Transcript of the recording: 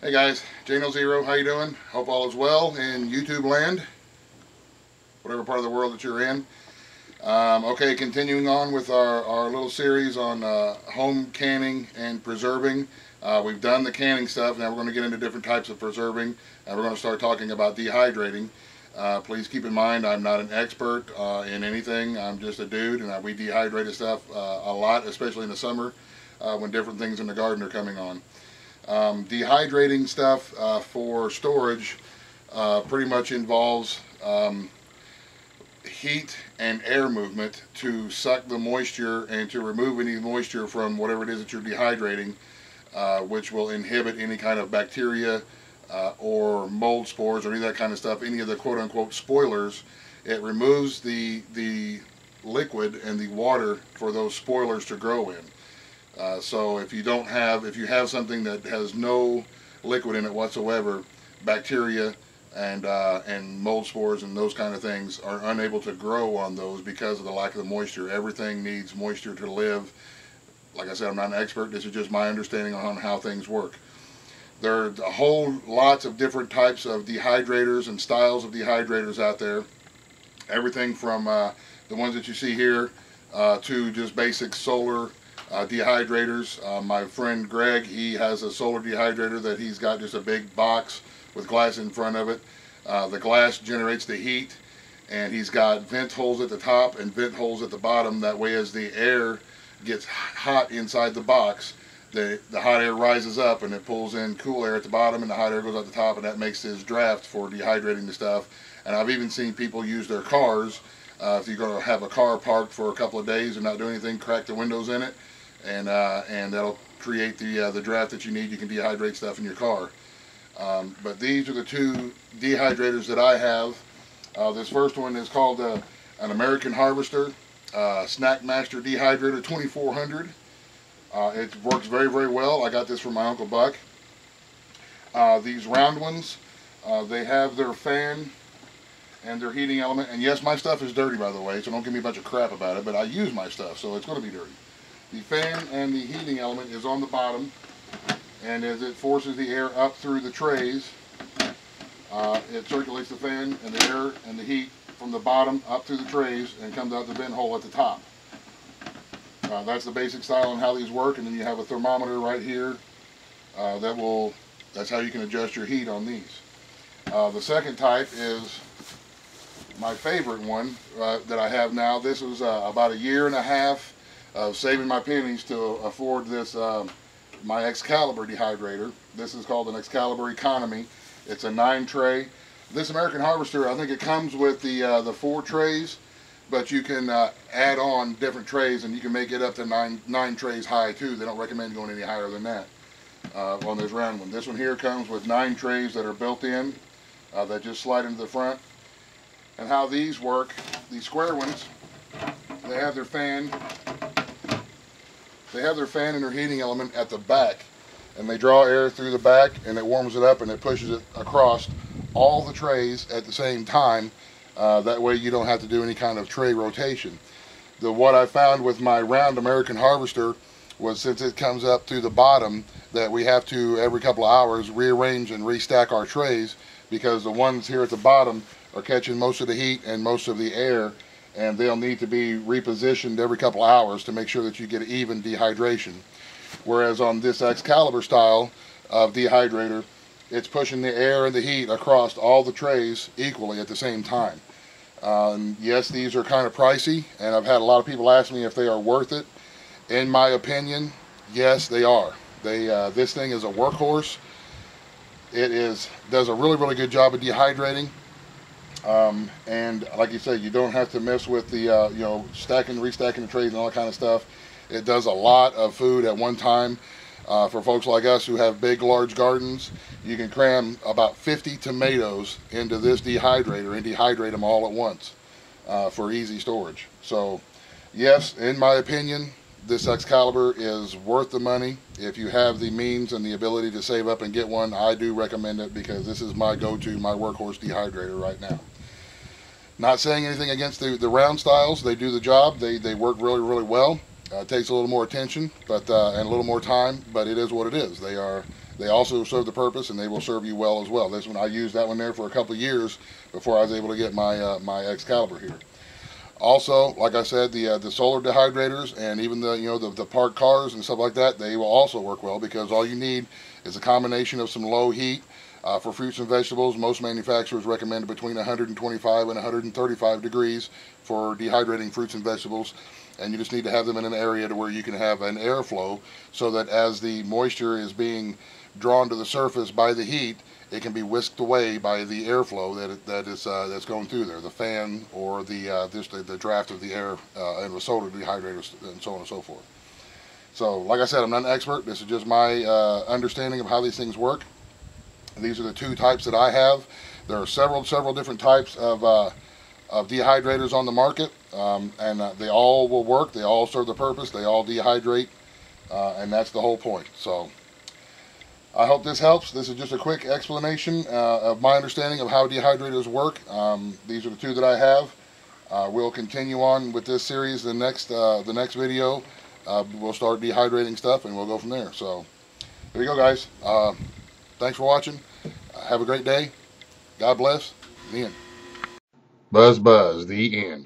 Hey guys, Jano0, how you doing? Hope all is well in YouTube land, whatever part of the world that you're in. Okay, continuing on with our little series on home canning and preserving. We've done the canning stuff, now we're going to get into different types of preserving, and we're going to start talking about dehydrating. Please keep in mind, I'm not an expert in anything. I'm just a dude, and we dehydrate stuff a lot, especially in the summer when different things in the garden are coming on. Dehydrating stuff for storage pretty much involves heat and air movement to suck the moisture and to remove any moisture from whatever it is that you're dehydrating, which will inhibit any kind of bacteria or mold spores or any of that kind of stuff, any of the quote-unquote spoilers. It removes the liquid and the water for those spoilers to grow in. So if you have something that has no liquid in it whatsoever, bacteria and mold spores and those kind of things are unable to grow on those because of the lack of the moisture. Everything needs moisture to live. Like I said, I'm not an expert. This is just my understanding on how things work. There are a whole lots of different types of dehydrators and styles of dehydrators out there. Everything from the ones that you see here to just basic solar dehydrators. My friend Greg, he has a solar dehydrator that he's got just a big box with glass in front of it. The glass generates the heat, and he's got vent holes at the top and vent holes at the bottom. That way, as the air gets hot inside the box, the hot air rises up and it pulls in cool air at the bottom, and the hot air goes out the top, and that makes his draft for dehydrating the stuff. And I've even seen people use their cars. If you're going to have a car parked for a couple of days and not do anything, crack the windows in it, and that'll create the draft that you need. You can dehydrate stuff in your car. But these are the two dehydrators that I have. This first one is called an American Harvester Snack Master Dehydrator 2400. It works very, very well. I got this from my Uncle Buck. These round ones, they have their fan and their heating element. And yes, my stuff is dirty, by the way, so don't give me a bunch of crap about it, but I use my stuff, so it's going to be dirty. The fan and the heating element is on the bottom, and as it forces the air up through the trays, it circulates the fan and the air and the heat from the bottom up through the trays and comes out the vent hole at the top. That's the basic style on how these work, and then you have a thermometer right here that's how you can adjust your heat on these. The second type is my favorite one that I have now. This was about a year and a half of saving my pennies to afford this my Excalibur dehydrator. This is called an Excalibur Economy. It's a 9 tray. This American Harvester, I think it comes with the 4 trays, but you can add on different trays, and you can make it up to nine trays high too. They don't recommend going any higher than that on this round one. This one here comes with 9 trays that are built in that just slide into the front. And how these work, these square ones, they have their fan. They have their fan and their heating element at the back, and they draw air through the back, and it warms it up and it pushes it across all the trays at the same time. That way you don't have to do any kind of tray rotation. What I found with my round American Harvester was, since it comes up through the bottom, that we have to every couple of hours rearrange and restack our trays, because the ones here at the bottom are catching most of the heat and most of the air, and they'll need to be repositioned every couple hours to make sure that you get even dehydration. Whereas on this Excalibur style of dehydrator, it's pushing the air and the heat across all the trays equally at the same time. Yes, these are kind of pricey, and I've had a lot of people ask me if they are worth it. In my opinion, yes, they are. This thing is a workhorse. It does a really, really good job of dehydrating. And like you said, you don't have to mess with the stacking, restacking the trays and all that kind of stuff. It does a lot of food at one time. For folks like us who have big, large gardens, you can cram about 50 tomatoes into this dehydrator and dehydrate them all at once for easy storage. So yes, in my opinion, this Excalibur is worth the money. If you have the means and the ability to save up and get one, I do recommend it, because this is my go-to, my workhorse dehydrator right now. Not saying anything against the round styles. They do the job. They work really, really well. It takes a little more attention, and a little more time, but it is what it is. They're they also serve the purpose, and they will serve you well as well. This one, I used that one there for a couple of years before I was able to get my my Excalibur here. Also, like I said, the solar dehydrators and even the parked cars and stuff like that, they will also work well, because all you need is a combination of some low heat for fruits and vegetables. Most manufacturers recommend between 125 and 135 degrees for dehydrating fruits and vegetables, and you just need to have them in an area to where you can have an airflow, so that as the moisture is being drawn to the surface by the heat, it can be whisked away by the airflow that's going through there, the fan or the draft of the air and the solar dehydrators and so on and so forth. So, like I said, I'm not an expert. This is just my understanding of how these things work. These are the two types that I have. There are several different types of dehydrators on the market, and they all will work. They all serve the purpose. They all dehydrate, and that's the whole point. So I hope this helps. This is just a quick explanation of my understanding of how dehydrators work. These are the two that I have. We'll continue on with this series. The next video, we'll start dehydrating stuff, and we'll go from there. So there you go, guys. Thanks for watching. Have a great day. God bless. The end. Buzz, the end.